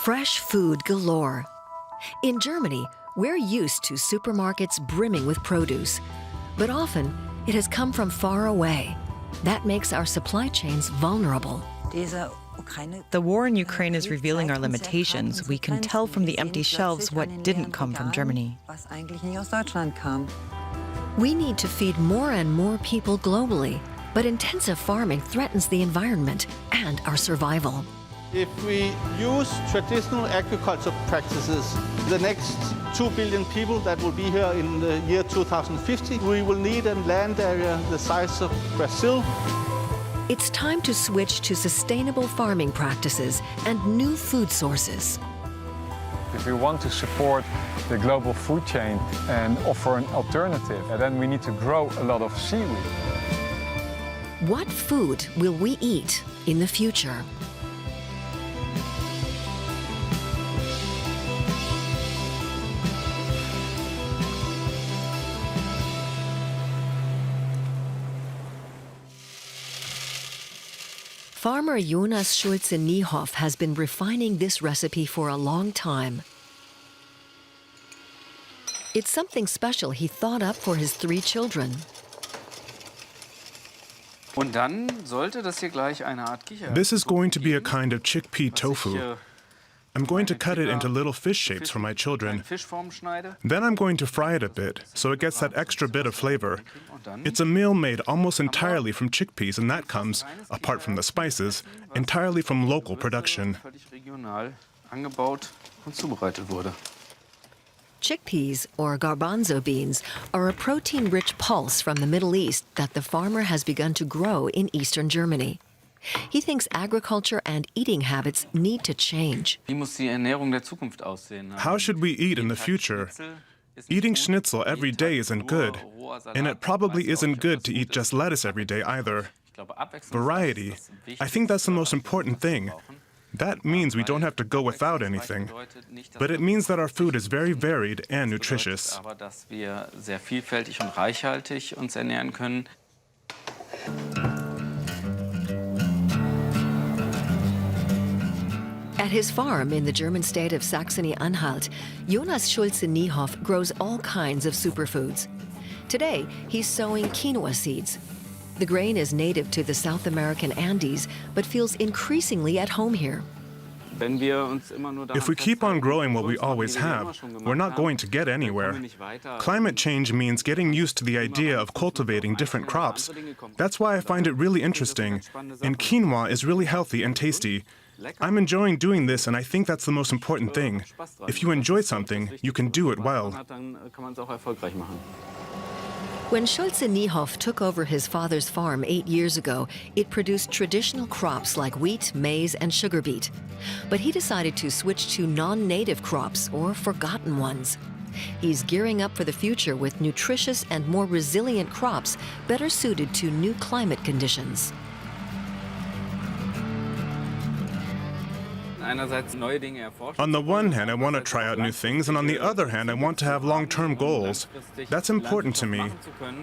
Fresh food galore. In Germany, we're used to supermarkets brimming with produce, but often it has come from far away. That makes our supply chains vulnerable. The war in Ukraine is revealing our limitations. We can tell from the empty shelves what didn't come from Germany. We need to feed more and more people globally, but intensive farming threatens the environment and our survival. If we use traditional agriculture practices, the next 2 billion people that will be here in the year 2050, we will need a land area the size of Brazil. It's time to switch to sustainable farming practices and new food sources. If we want to support the global food chain and offer an alternative, then we need to grow a lot of seaweed. What food will we eat in the future? Farmer Jonas Schulze-Niehoff has been refining this recipe for a long time. It's something special he thought up for his 3 children. This is going to be a kind of chickpea tofu. I'm going to cut it into little fish shapes for my children. Then I'm going to fry it a bit, so it gets that extra bit of flavor. It's a meal made almost entirely from chickpeas, and that comes, apart from the spices, entirely from local production. Chickpeas, or garbanzo beans, are a protein-rich pulse from the Middle East that the farmer has begun to grow in eastern Germany. He thinks agriculture and eating habits need to change. How should we eat in the future? Eating schnitzel every day isn't good, and it probably isn't good to eat just lettuce every day either. Variety, I think that's the most important thing. That means we don't have to go without anything, but it means that our food is very varied and nutritious. At his farm in the German state of Saxony-Anhalt, Jonas Schulze-Niehoff grows all kinds of superfoods. Today, he's sowing quinoa seeds. The grain is native to the South American Andes, but feels increasingly at home here. If we keep on growing what we always have, we're not going to get anywhere. Climate change means getting used to the idea of cultivating different crops. That's why I find it really interesting. And quinoa is really healthy and tasty. I'm enjoying doing this, and I think that's the most important thing. If you enjoy something, you can do it well. When Schulze-Niehoff took over his father's farm 8 years ago, it produced traditional crops like wheat, maize, and sugar beet. But he decided to switch to non-native crops, or forgotten ones. He's gearing up for the future with nutritious and more resilient crops better suited to new climate conditions. On the one hand, I want to try out new things, and on the other hand, I want to have long-term goals. That's important to me.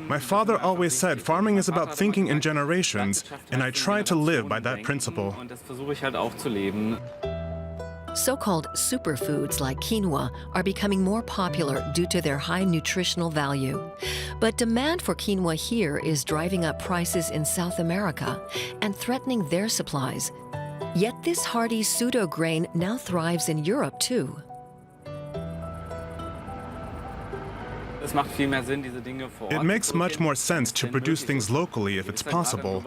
My father always said farming is about thinking in generations, and I try to live by that principle. So-called superfoods like quinoa are becoming more popular due to their high nutritional value. But demand for quinoa here is driving up prices in South America and threatening their supplies. Yet this hardy pseudo-grain now thrives in Europe, too. It makes much more sense to produce things locally if it's possible.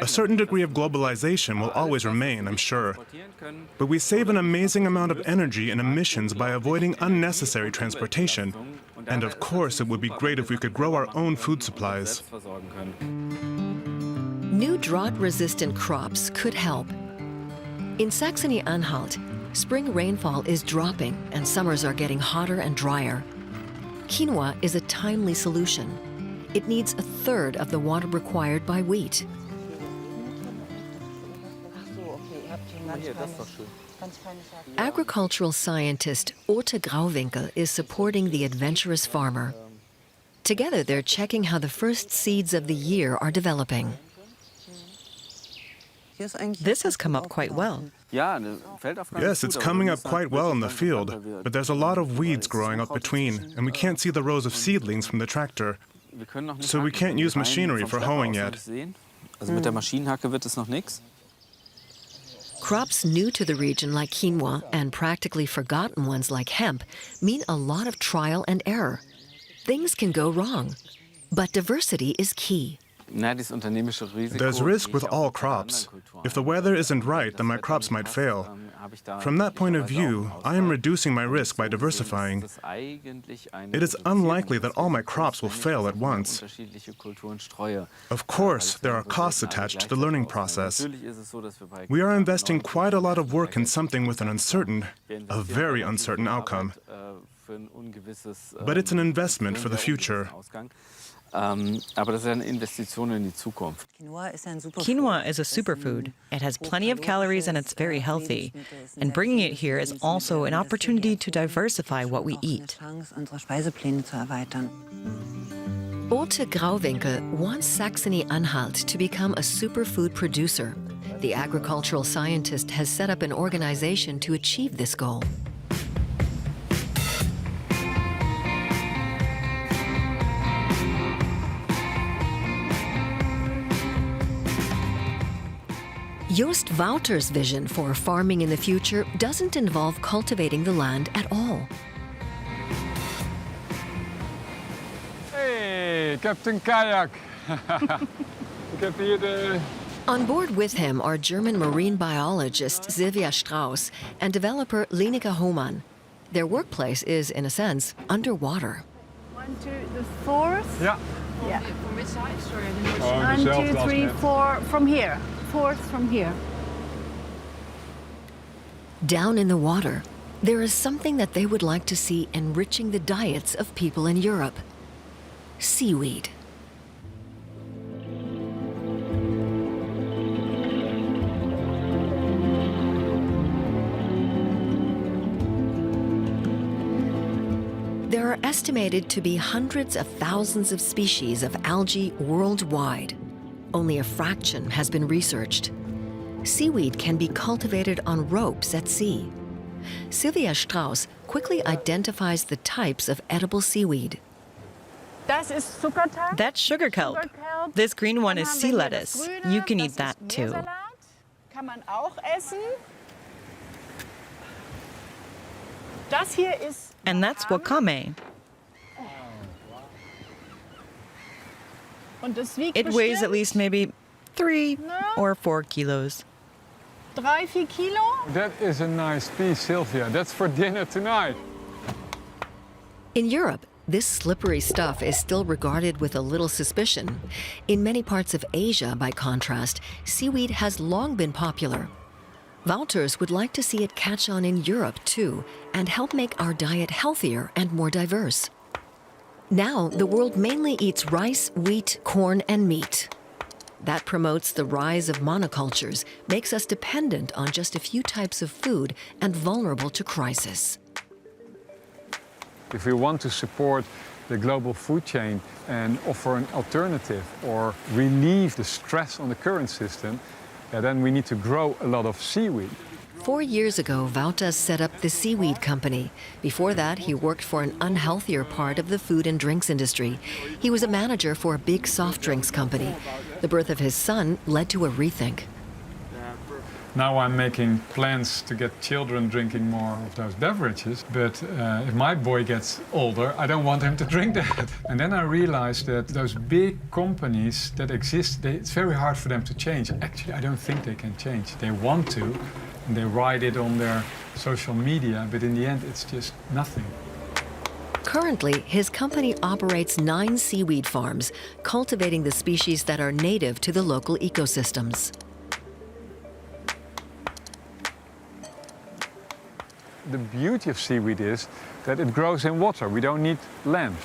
A certain degree of globalization will always remain, I'm sure. But we save an amazing amount of energy and emissions by avoiding unnecessary transportation. And of course, it would be great if we could grow our own food supplies. New drought-resistant crops could help. In Saxony-Anhalt, spring rainfall is dropping and summers are getting hotter and drier. Quinoa is a timely solution. It needs a third of the water required by wheat. Agricultural scientist Ute Grauwinkel is supporting the adventurous farmer. Together, they're checking how the first seeds of the year are developing. This has come up quite well. Yes, it's coming up quite well in the field, but there's a lot of weeds growing up between, and we can't see the rows of seedlings from the tractor. So we can't use machinery for hoeing yet. Crops new to the region like quinoa and practically forgotten ones like hemp mean a lot of trial and error. Things can go wrong, but diversity is key. There's risk with all crops. If the weather isn't right, then my crops might fail. From that point of view, I am reducing my risk by diversifying. It is unlikely that all my crops will fail at once. Of course, there are costs attached to the learning process. We are investing quite a lot of work in something with a very uncertain outcome. But it's an investment for the future. Quinoa is a superfood. It has plenty of calories and it's very healthy. And bringing it here is also an opportunity to diversify what we eat. Ute Grauwinkel wants Saxony-Anhalt to become a superfood producer. The agricultural scientist has set up an organization to achieve this goal. Joost Wouter's vision for farming in the future doesn't involve cultivating the land at all. Hey, Captain Kayak! On board with him are German marine biologist Sylvia Strauss and developer Lineke Hohmann. Their workplace is, in a sense, underwater. 1, 2, the fourth? Yeah. Yeah. From which side? Sorry, I didn't Oh, 1, 2, 3, 4, from here. Fourth from here. Down in the water, there is something that they would like to see enriching the diets of people in Europe: seaweed. There are estimated to be hundreds of thousands of species of algae worldwide. Only a fraction has been researched. Seaweed can be cultivated on ropes at sea. Sylvia Strauss quickly identifies the types of edible seaweed. That's sugar kelp. This green one is sea lettuce. You can eat that too. And that's wakame. It weighs at least maybe 3 or 4 kilos. 3, 4 kilo? That is a nice piece, Sylvia. That's for dinner tonight. In Europe, this slippery stuff is still regarded with a little suspicion. In many parts of Asia, by contrast, seaweed has long been popular. Wouters would like to see it catch on in Europe, too, and help make our diet healthier and more diverse. Now, the world mainly eats rice, wheat, corn, and meat. That promotes the rise of monocultures, makes us dependent on just a few types of food and vulnerable to crisis. If we want to support the global food chain and offer an alternative or relieve the stress on the current system, then we need to grow a lot of seaweed. 4 years ago, Wouters set up the Seaweed Company. Before that, he worked for an unhealthier part of the food and drinks industry. He was a manager for a big soft drinks company. The birth of his son led to a rethink. Now I'm making plans to get children drinking more of those beverages, but if my boy gets older, I don't want him to drink that. And then I realized that those big companies that exist, it's very hard for them to change. Actually, I don't think they can change. They want to, and they write it on their social media, but in the end, it's just nothing. Currently, his company operates 9 seaweed farms, cultivating the species that are native to the local ecosystems. The beauty of seaweed is that it grows in water. We don't need land.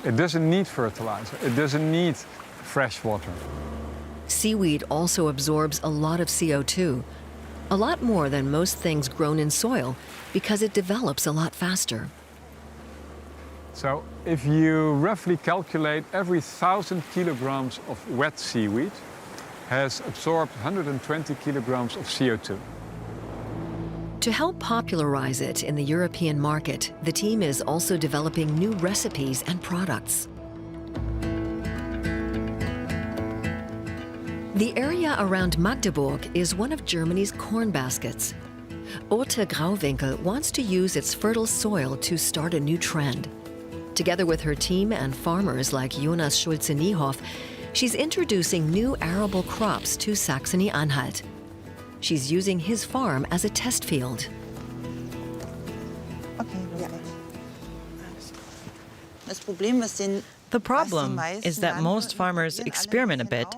It doesn't need fertilizer. It doesn't need fresh water. Seaweed also absorbs a lot of CO2, a lot more than most things grown in soil, because it develops a lot faster. So if you roughly calculate every 1,000 kilograms of wet seaweed, has absorbed 120 kilograms of CO2. To help popularize it in the European market, the team is also developing new recipes and products. The area around Magdeburg is one of Germany's corn baskets. Ute Grauwinkel wants to use its fertile soil to start a new trend. Together with her team and farmers like Jonas Schulze-Niehoff, she's introducing new arable crops to Saxony-Anhalt. She's using his farm as a test field. The problem is that most farmers experiment a bit,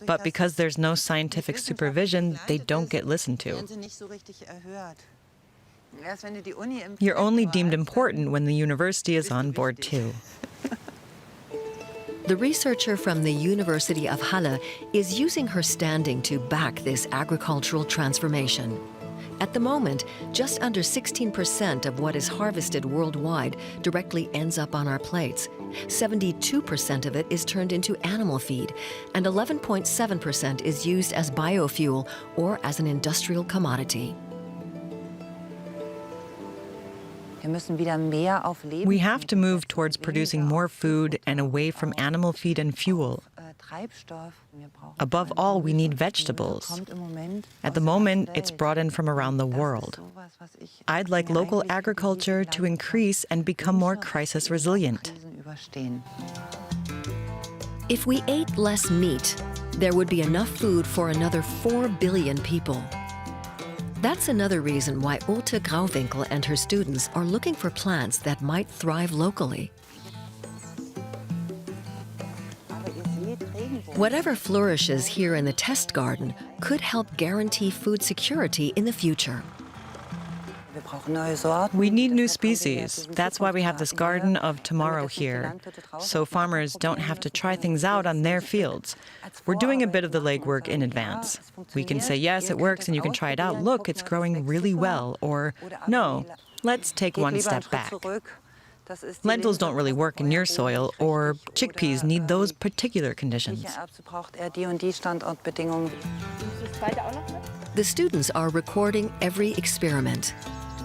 but because there's no scientific supervision, they don't get listened to. You're only deemed important when the university is on board too. The researcher from the University of Halle is using her standing to back this agricultural transformation. At the moment, just under 16% of what is harvested worldwide directly ends up on our plates. 72% of it is turned into animal feed, and 11.7% is used as biofuel or as an industrial commodity. We have to move towards producing more food and away from animal feed and fuel. Above all, we need vegetables. At the moment, it's brought in from around the world. I'd like local agriculture to increase and become more crisis resilient. If we ate less meat, there would be enough food for another 4 billion people. That's another reason why Ute Grauwinkel and her students are looking for plants that might thrive locally. Whatever flourishes here in the test garden could help guarantee food security in the future. We need new species. That's why we have this garden of tomorrow here, so farmers don't have to try things out on their fields. We're doing a bit of the legwork in advance. We can say, yes, it works, and you can try it out. Look, it's growing really well. Or, no, let's take one step back. Lentils don't really work in your soil, or chickpeas need those particular conditions. The students are recording every experiment.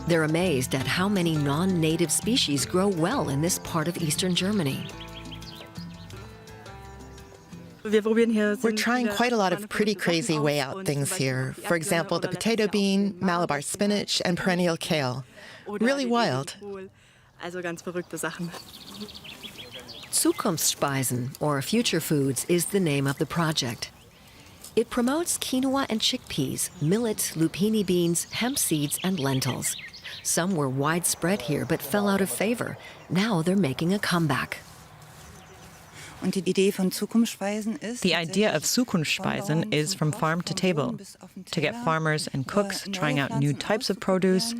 They're amazed at how many non-native species grow well in this part of eastern Germany. We're trying quite a lot of pretty crazy way out things here. For example, the potato bean, Malabar spinach, and perennial kale. Really wild. Zukunftsspeisen, or Future Foods, is the name of the project. It promotes quinoa and chickpeas, millet, lupini beans, hemp seeds, and lentils. Some were widespread here but fell out of favor. Now they're making a comeback. The idea of Zukunftsspeisen is from farm to table, to get farmers and cooks trying out new types of produce,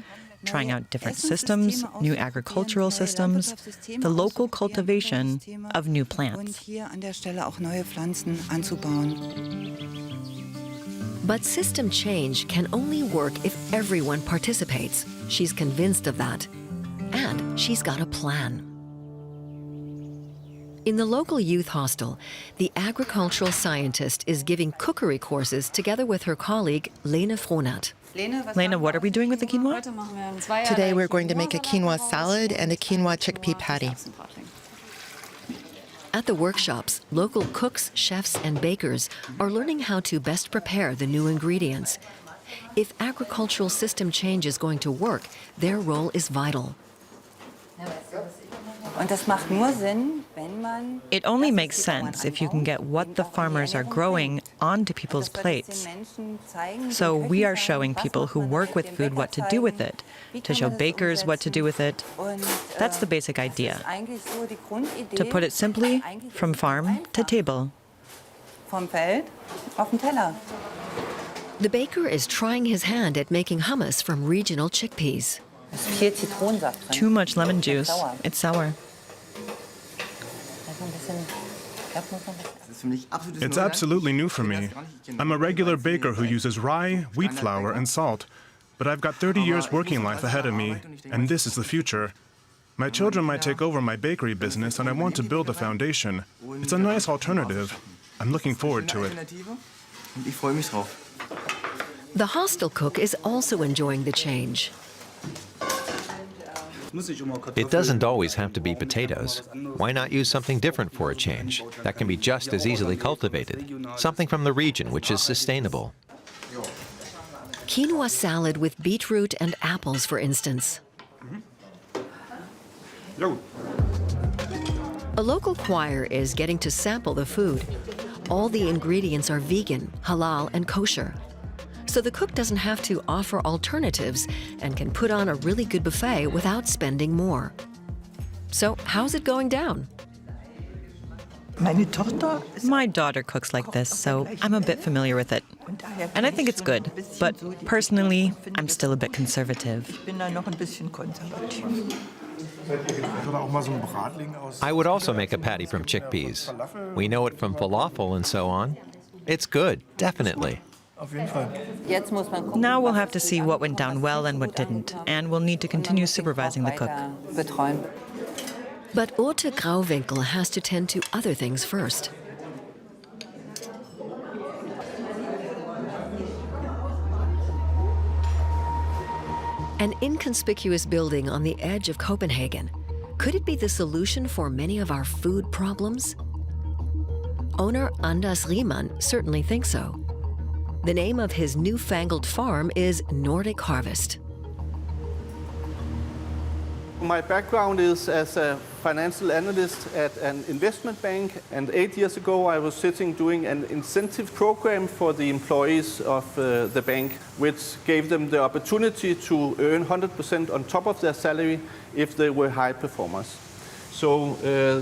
trying out different systems, new agricultural systems, the local cultivation of new plants. But system change can only work if everyone participates. She's convinced of that. And she's got a plan. In the local youth hostel, the agricultural scientist is giving cookery courses together with her colleague, Lene Frohnert. Lena, what are we doing with the quinoa? Today we're going to make a quinoa salad and a quinoa chickpea patty. At the workshops, local cooks, chefs, and bakers are learning how to best prepare the new ingredients. If agricultural system change is going to work, their role is vital. It only makes sense if you can get what the farmers are growing onto people's plates. So we are showing people who work with food what to do with it, to show bakers what to do with it. That's the basic idea. To put it simply, from farm to table. The baker is trying his hand at making hummus from regional chickpeas. Too much lemon juice. It's sour. It's absolutely new for me. I'm a regular baker who uses rye, wheat flour, and salt. But I've got 30 years working life ahead of me, and this is the future. My children might take over my bakery business, and I want to build a foundation. It's a nice alternative. I'm looking forward to it. Ich freue mich drauf. The hostel cook is also enjoying the change. It doesn't always have to be potatoes. Why not use something different for a change that can be just as easily cultivated? Something from the region which is sustainable. Quinoa salad with beetroot and apples, for instance. A local choir is getting to sample the food. All the ingredients are vegan, halal, and kosher. So the cook doesn't have to offer alternatives and can put on a really good buffet without spending more. So how's it going down? My daughter cooks like this, so I'm a bit familiar with it. And I think it's good, but personally, I'm still a bit conservative. I would also make a patty from chickpeas. We know it from falafel and so on. It's good, definitely. Now we'll have to see what went down well and what didn't, and we'll need to continue supervising the cook. But Orte Grauwinkel has to tend to other things first. An inconspicuous building on the edge of Copenhagen. Could it be the solution for many of our food problems? Owner Anders Riemann certainly thinks so. The name of his newfangled farm is Nordic Harvest. My background is as a financial analyst at an investment bank, and 8 years ago I was sitting doing an incentive program for the employees of the bank, which gave them the opportunity to earn 100% on top of their salary if they were high performers. So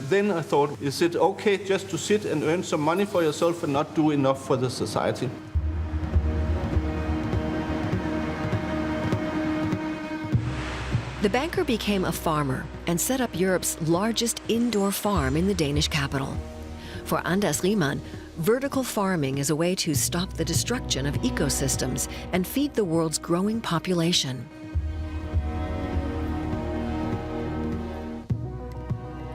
then I thought, is it okay just to sit and earn some money for yourself and not do enough for the society? The banker became a farmer and set up Europe's largest indoor farm in the Danish capital. For Anders Riemann, vertical farming is a way to stop the destruction of ecosystems and feed the world's growing population.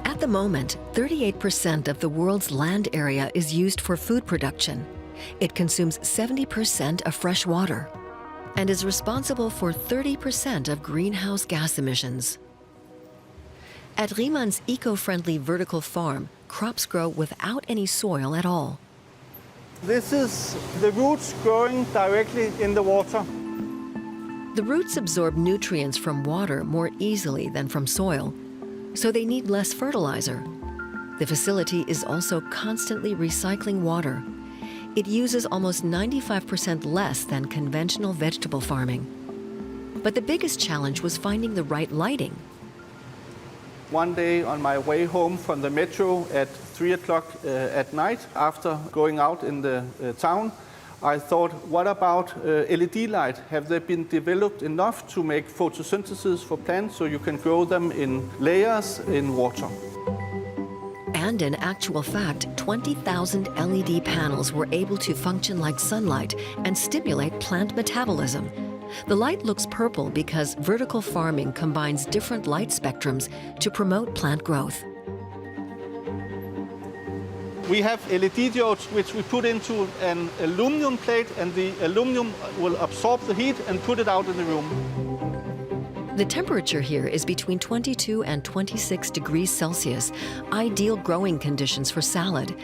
At the moment, 38% of the world's land area is used for food production. It consumes 70% of fresh water and is responsible for 30% of greenhouse gas emissions. At Riemann's eco-friendly vertical farm, crops grow without any soil at all. This is the roots growing directly in the water. The roots absorb nutrients from water more easily than from soil, so they need less fertilizer. The facility is also constantly recycling water. It uses almost 95% less than conventional vegetable farming. But the biggest challenge was finding the right lighting. One day on my way home from the metro at 3 o'clock at night, after going out in the town, I thought, what about LED light? Have they been developed enough to make photosynthesis for plants so you can grow them in layers in water? And in actual fact, 20,000 LED panels were able to function like sunlight and stimulate plant metabolism. The light looks purple because vertical farming combines different light spectrums to promote plant growth. We have LED diodes which we put into an aluminum plate, and the aluminum will absorb the heat and put it out in the room. The temperature here is between 22 and 26 degrees Celsius, ideal growing conditions for salad.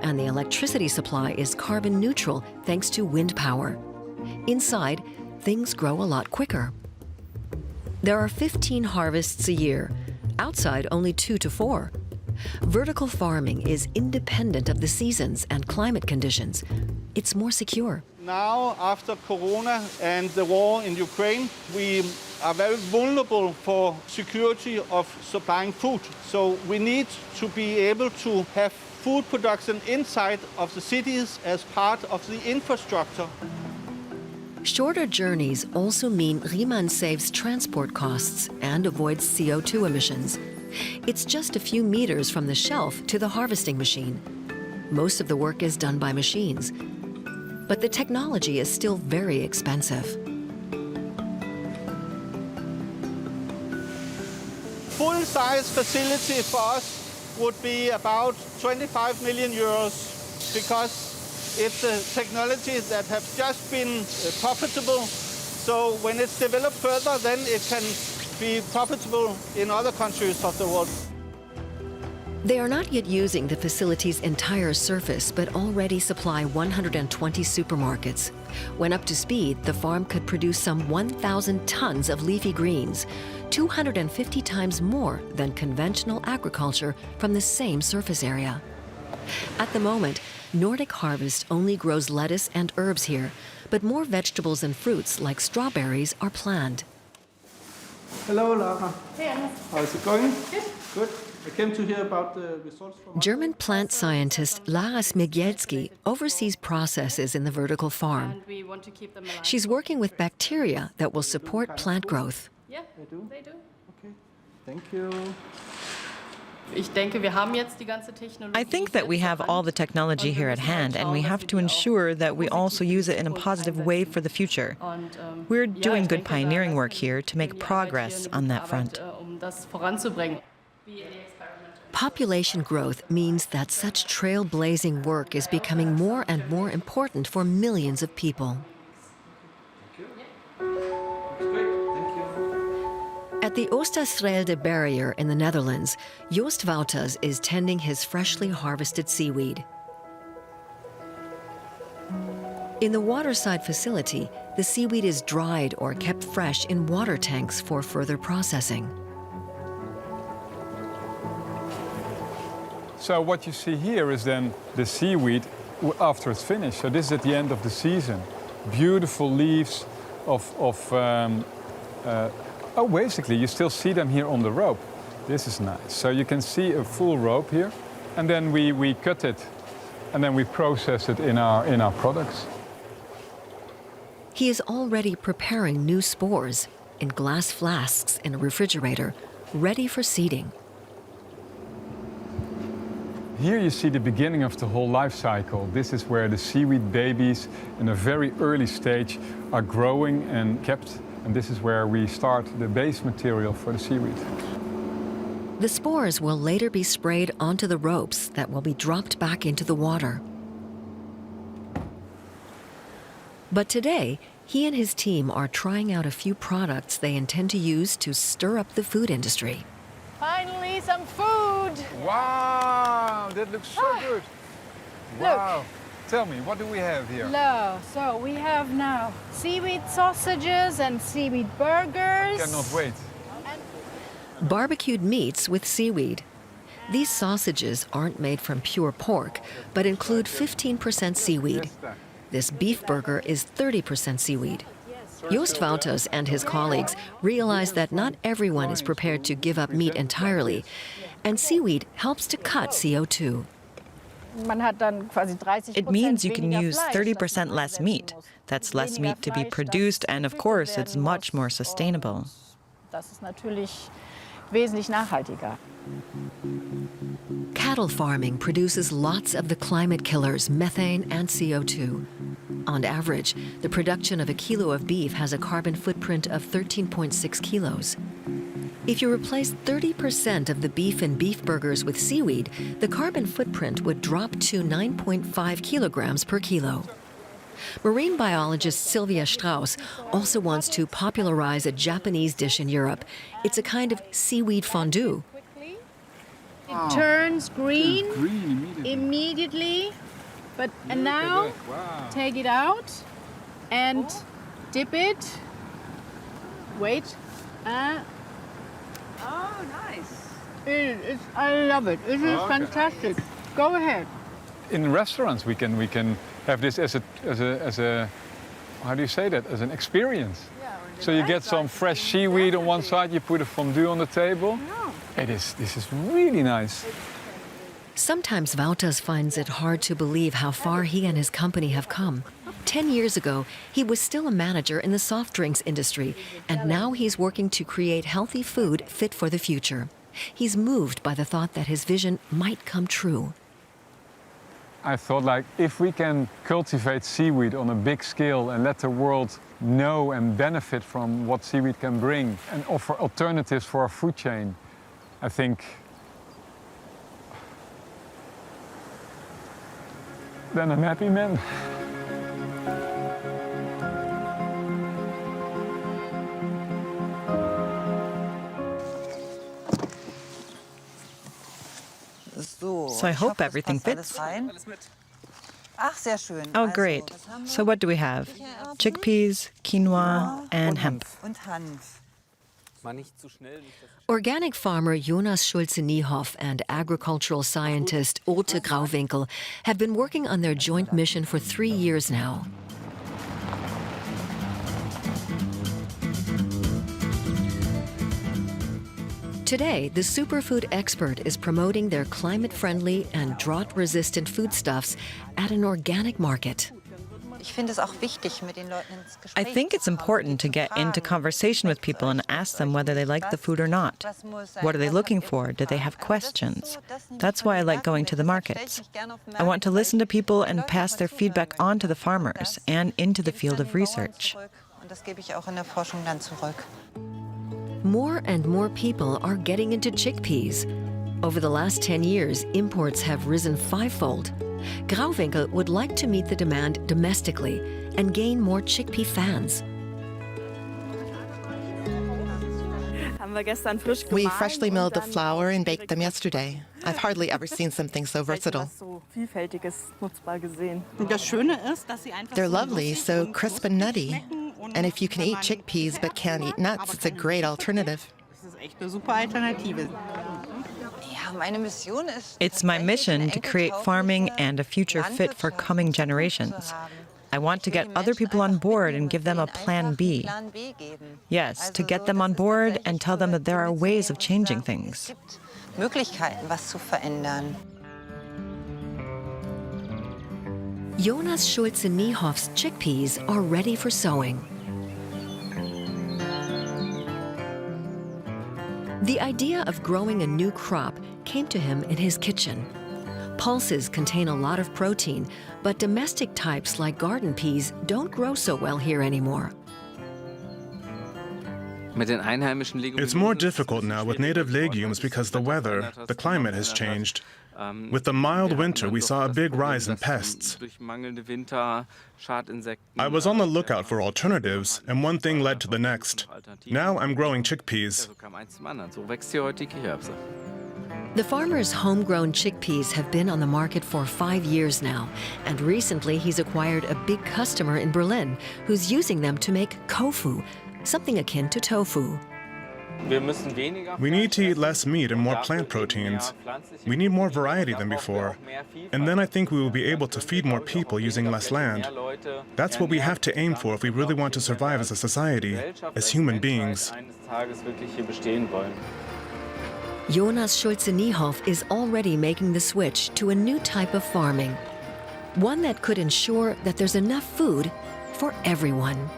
And the electricity supply is carbon neutral thanks to wind power. Inside, things grow a lot quicker. There are 15 harvests a year. Outside, only 2 to 4. Vertical farming is independent of the seasons and climate conditions. It's more secure. Now, after Corona and the war in Ukraine, we are very vulnerable for security of supplying food. So we need to be able to have food production inside of the cities as part of the infrastructure. Shorter journeys also mean Riemann saves transport costs and avoids CO2 emissions. It's just a few meters from the shelf to the harvesting machine. Most of the work is done by machines, but the technology is still very expensive. Full-size facility for us would be about 25 million euros, because It's a technology that have just been profitable. So when it's developed further, then it can be profitable in other countries of the world. They are not yet using the facility's entire surface, but already supply 120 supermarkets. When up to speed, the farm could produce some 1,000 tons of leafy greens, 250 times more than conventional agriculture from the same surface area. At the moment, Nordic Harvest only grows lettuce and herbs here, but more vegetables and fruits like strawberries are planned. Hello, Lara. Hey, Anna. How's it going? Good. I came to hear about the results from... German plant scientist Lara Smigielski oversees processes in the vertical farm. She's working with bacteria that will support plant growth. Yeah, they do. Okay, thank you. I think that we have all the technology here at hand, and we have to ensure that we also use it in a positive way for the future. We're doing good pioneering work here to make progress on that front. Population growth means that such trailblazing work is becoming more and more important for millions of people. At the Oosterschelde barrier in the Netherlands, Joost Wouters is tending his freshly harvested seaweed. In the waterside facility, the seaweed is dried or kept fresh in water tanks for further processing. So what you see here is then the seaweed after it's finished. So this is at the end of the season. Beautiful leaves basically you still see them here on the rope. This is nice. So you can see a full rope here, and then we cut it, and then we process it in our products. He is already preparing new spores in glass flasks in a refrigerator, ready for seeding. Here you see the beginning of the whole life cycle. This is where the seaweed babies in a very early stage are growing and kept. And this is where we start the base material for the seaweed. The spores will later be sprayed onto the ropes that will be dropped back into the water. But today, he and his team are trying out a few products they intend to use to stir up the food industry. Finally, some food. Wow, that looks so good. Wow. Look. Tell me, what do we have here? So we have now seaweed sausages and seaweed burgers. Cannot wait. Barbecued meats with seaweed. These sausages aren't made from pure pork, but include 15% seaweed. This beef burger is 30% seaweed. Joost Wouters and his colleagues realize that not everyone is prepared to give up meat entirely, and seaweed helps to cut CO2. It means you can use 30% less meat. That's less meat to be produced, and of course, it's much more sustainable. Cattle farming produces lots of the climate killers, methane and CO2. On average, the production of a kilo of beef has a carbon footprint of 13.6 kilos. If you replace 30% of the beef in beef burgers with seaweed, the carbon footprint would drop to 9.5 kilograms per kilo. Marine biologist Sylvia Strauss also wants to popularize a Japanese dish in Europe. It's a kind of seaweed fondue. It turns green immediately. And now, take it out and dip it. Wait. Oh, nice. I love it. It is fantastic. Go ahead. In restaurants, we can have this as a how do you say that? As an experience. Yeah, so you get some fresh seaweed on one side, you put a fondue on the table. This is really nice. Sometimes Wouters finds it hard to believe how far he and his company have come. 10 years ago, he was still a manager in the soft drinks industry, and now he's working to create healthy food fit for the future. He's moved by the thought that his vision might come true. I thought, if we can cultivate seaweed on a big scale and let the world know and benefit from what seaweed can bring and offer alternatives for our food chain, I think then I'm happy man. So I hope everything fits. Oh, great. So what do we have? Chickpeas, quinoa, and hemp. Organic farmer Jonas Schulze-Niehoff and agricultural scientist Ute Grauwinkel have been working on their joint mission for 3 years now. Today, the superfood expert is promoting their climate-friendly and drought-resistant foodstuffs at an organic market. I think it's important to get into conversation with people and ask them whether they like the food or not. What are they looking for? Do they have questions? That's why I like going to the markets. I want to listen to people and pass their feedback on to the farmers and into the field of research. More and more people are getting into chickpeas. Over the last 10 years, imports have risen 5-fold. Grauwinkel would like to meet the demand domestically and gain more chickpea fans. We freshly milled the flour and baked them yesterday. I've hardly ever seen something so versatile. They're lovely, so crisp and nutty. And if you can eat chickpeas but can't eat nuts, it's a great alternative. It's my mission to create farming and a future fit for coming generations. I want to get other people on board and give them a plan B. Yes, to get them on board and tell them that there are ways of changing things. Jonas Schulze-Niehoff's chickpeas are ready for sowing. The idea of growing a new crop came to him in his kitchen. Pulses contain a lot of protein, but domestic types like garden peas don't grow so well here anymore. It's more difficult now with native legumes because the weather, the climate has changed. With the mild winter, we saw a big rise in pests. I was on the lookout for alternatives, and one thing led to the next. Now I'm growing chickpeas. The farmer's homegrown chickpeas have been on the market for 5 years now, and recently he's acquired a big customer in Berlin who's using them to make kofu, something akin to tofu. We need to eat less meat and more plant proteins. We need more variety than before. And then I think we will be able to feed more people using less land. That's what we have to aim for if we really want to survive as a society, as human beings. Jonas Schulze-Niehoff is already making the switch to a new type of farming, one that could ensure that there's enough food for everyone.